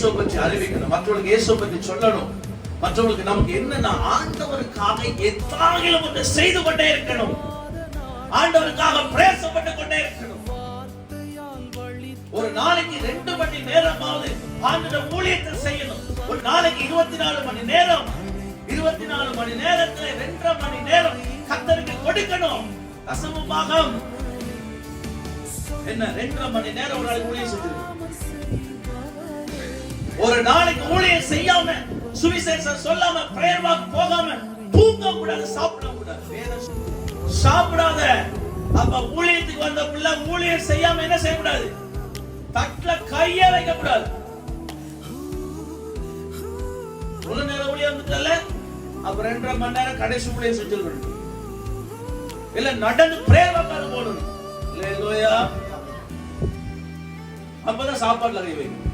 இயேசுவை பற்றி அறிவிக்கணும், மற்றவர்களுக்கு இயேசுவை பற்றி சொல்லணும், மற்றவர்களுக்கு நமக்கு என்னன்னா ஆண்டவருக்காக எத்தாகிலும் ஒன்று செய்து கொண்டே இருக்கணும், ஆண்டவருக்காக பிரயாசப்பட்டு கொண்டே இருக்கணும். ஒரு நாளைக்கு 2 மணி நேரமாவது ஆண்டவருடைய ஊழியத்தை செய்யணும். ஒரு நாளைக்கு 24 மணி நேரம், 24 மணி நேரத்துல 2.5 மணி நேரம் கர்த்தருக்கு கொடுக்கணும். தசமபாகம் என்ன 2.5 மணி நேரம் ஒரு நாளைக்கு ஊழியம் செய்யணும். ஒரு நாளைக்கு ஊழியம் செய்யாம, சுவிசேஷம் சொல்லாம, பிரேயர் வாக் போகாம தூங்க கூடாது, சாப்பிட கூடாது, சாப்பிடாத. அப்ப ஊழியத்துக்கு வந்த புள்ள ஊழியம் செய்யாம என்ன செய்யக்கூடாது? தட்டுல கைய வைக்க கூடாது. முழு நேர ஊழியம் வந்துட்டல, அப்ப 2.5 மணி நேரம் கடைசி ஊழியம் செஞ்சிருக்கணும். இல்ல நடந்து பிரேயர் வாக்காது போடணும். அல்லேலூயா. அப்பதான் சாப்பாடுல கை வைக்கணும்.